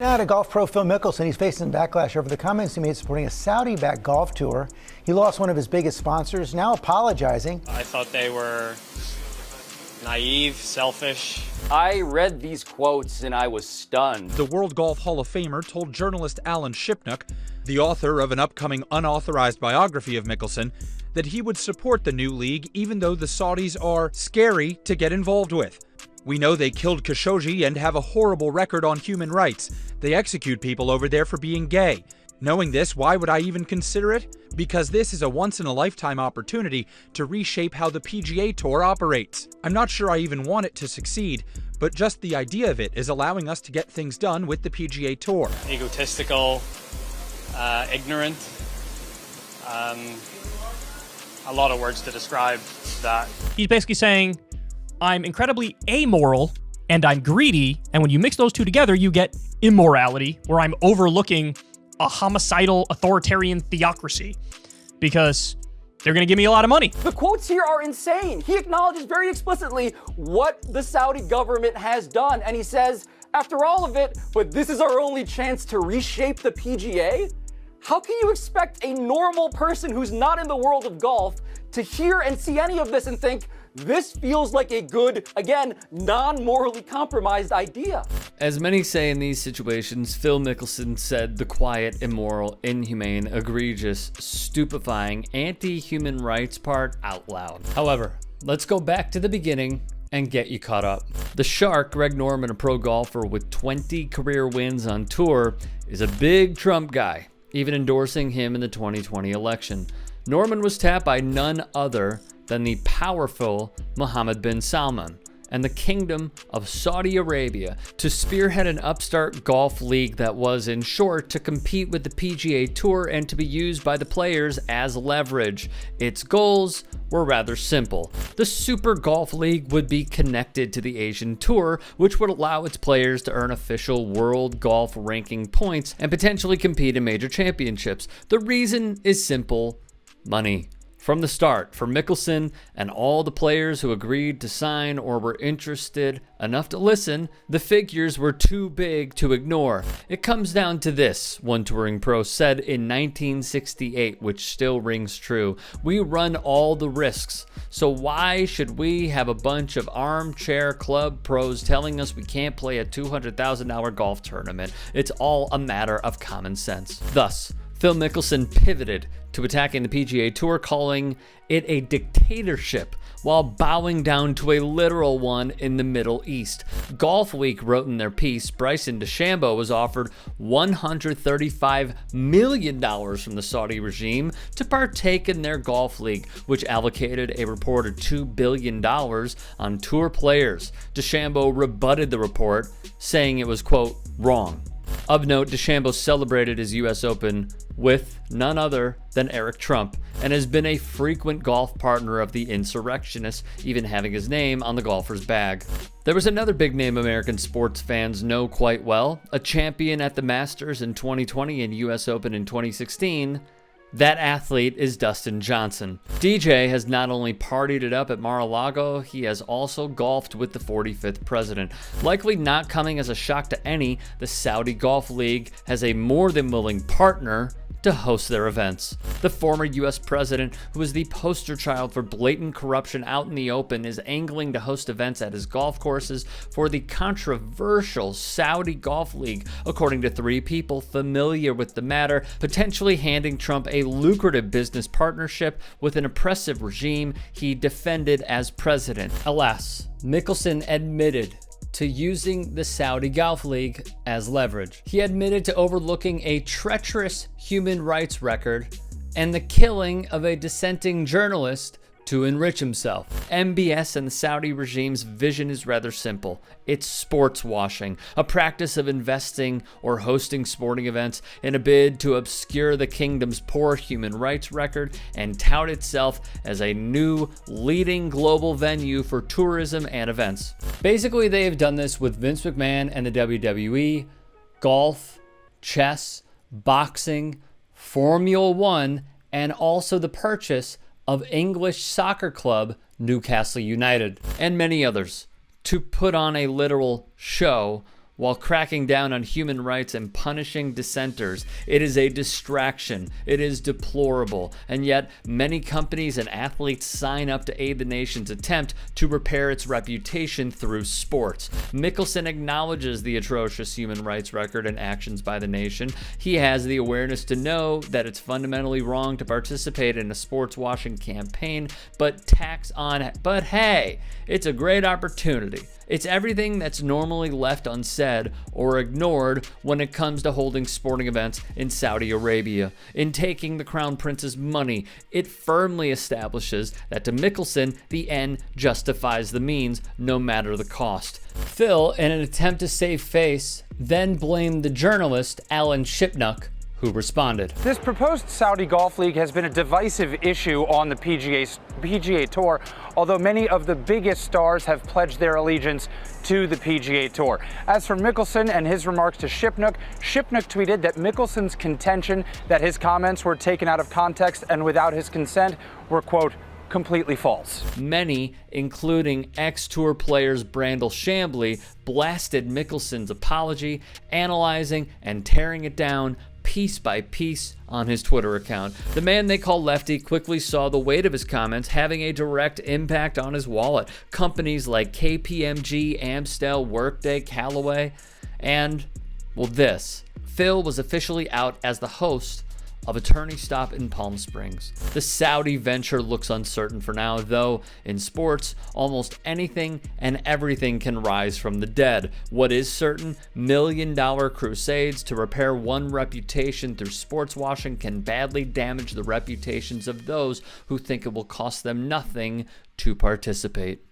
Now to golf pro Phil Mickelson. He's facing backlash over the comments he made supporting a Saudi-backed golf tour. He lost one of his biggest sponsors, now apologizing. I thought they were naive, selfish. I read these quotes and I was stunned. The World Golf Hall of Famer told journalist Alan Shipnuck, the author of an upcoming unauthorized biography of Mickelson, that he would support the new league even though the Saudis are scary to get involved with. We know they killed Khashoggi and have a horrible record on human rights. They execute people over there for being gay. Knowing this, why would I even consider it? Because this is a once-in-a-lifetime opportunity to reshape how the PGA Tour operates. I'm not sure I even want it to succeed, but just the idea of it is allowing us to get things done with the PGA Tour. Egotistical, ignorant, a lot of words to describe that. He's basically saying, I'm incredibly amoral and I'm greedy, and when you mix those two together, you get immorality, where I'm overlooking a homicidal authoritarian theocracy because they're going to give me a lot of money. The quotes here are insane. He acknowledges very explicitly what the Saudi government has done, and he says, after all of it, but this is our only chance to reshape the PGA? How can you expect a normal person who's not in the world of golf to hear and see any of this and think, this feels like a good, again, non-morally compromised idea? As many say in these situations, Phil Mickelson said the quiet, immoral, inhumane, egregious, stupefying, anti-human rights part out loud. However, let's go back to the beginning and get you caught up. The Shark, Greg Norman, a pro golfer with 20 career wins on tour, is a big Trump guy, even endorsing him in the 2020 election. Norman was tapped by none other than the powerful Mohammed bin Salman and the Kingdom of Saudi Arabia to spearhead an upstart golf league that was, in short, to compete with the PGA Tour and to be used by the players as leverage. Its goals were rather simple. The Super Golf League would be connected to the Asian Tour, which would allow its players to earn official world golf ranking points and potentially compete in major championships. The reason is simple: money. From the start, for Mickelson and all the players who agreed to sign or were interested enough to listen, the figures were too big to ignore. It comes down to this, one touring pro said in 1968, which still rings true: we run all the risks, so why should we have a bunch of armchair club pros telling us we can't play a $200,000 golf tournament? It's all a matter of common sense. Thus, Phil Mickelson pivoted to attacking the PGA Tour, calling it a dictatorship while bowing down to a literal one in the Middle East. Golf Week wrote in their piece, Bryson DeChambeau was offered $135 million from the Saudi regime to partake in their golf league, which allocated a reported $2 billion on tour players. DeChambeau rebutted the report, saying it was, quote, wrong. Of note, DeChambeau celebrated his U.S. Open with none other than Eric Trump and has been a frequent golf partner of the insurrectionist, even having his name on the golfer's bag. There was another big name American sports fans know quite well, a champion at the Masters in 2020 and U.S. Open in 2016. That athlete is Dustin Johnson. DJ has not only partied it up at Mar-A-Lago, he has also golfed with the 45th president. Likely not coming as a shock to any, the Saudi Golf League has a more than willing partner to host their events. The former U.S. president, who is the poster child for blatant corruption out in the open, is angling to host events at his golf courses for the controversial Saudi Golf League, according to 3 people familiar with the matter, potentially handing Trump a lucrative business partnership with an oppressive regime he defended as president. Alas, Mickelson admitted to using the Saudi Golf League as leverage. He admitted to overlooking a treacherous human rights record and the killing of a dissenting journalist to enrich himself. MBS and the Saudi regime's vision is rather simple. It's sports washing, a practice of investing or hosting sporting events in a bid to obscure the kingdom's poor human rights record and tout itself as a new leading global venue for tourism and events. Basically, they have done this with Vince McMahon and the WWE, golf, chess, boxing, Formula One, and also the purchase of English soccer club Newcastle United, and many others, to put on a literal show while cracking down on human rights and punishing dissenters. It is a distraction. It is deplorable. And yet, many companies and athletes sign up to aid the nation's attempt to repair its reputation through sports. Mickelson acknowledges the atrocious human rights record and actions by the nation. He has the awareness to know that it's fundamentally wrong to participate in a sports washing campaign, but hey, it's a great opportunity. It's everything that's normally left unsaid or ignored when it comes to holding sporting events in Saudi Arabia. In taking the Crown Prince's money, it firmly establishes that to Mickelson, the end justifies the means, no matter the cost. Phil, in an attempt to save face, then blamed the journalist Alan Shipnuck, who responded. This proposed Saudi Golf League has been a divisive issue on the PGA Tour, although many of the biggest stars have pledged their allegiance to the PGA Tour. As for Mickelson and his remarks to Shipnuck, Shipnuck tweeted that Mickelson's contention that his comments were taken out of context and without his consent were, quote, completely false. Many, including ex-tour players Brandel Chambly, blasted Mickelson's apology, analyzing and tearing it down piece by piece on his Twitter account. The man they call Lefty quickly saw the weight of his comments having a direct impact on his wallet. Companies like KPMG, Amstel, Workday, Callaway, and, well, this. Phil was officially out as the host of Attorney Stop in Palm Springs. The Saudi venture looks uncertain for now, though in sports, almost anything and everything can rise from the dead. What is certain, million-dollar crusades to repair one reputation through sports washing can badly damage the reputations of those who think it will cost them nothing to participate.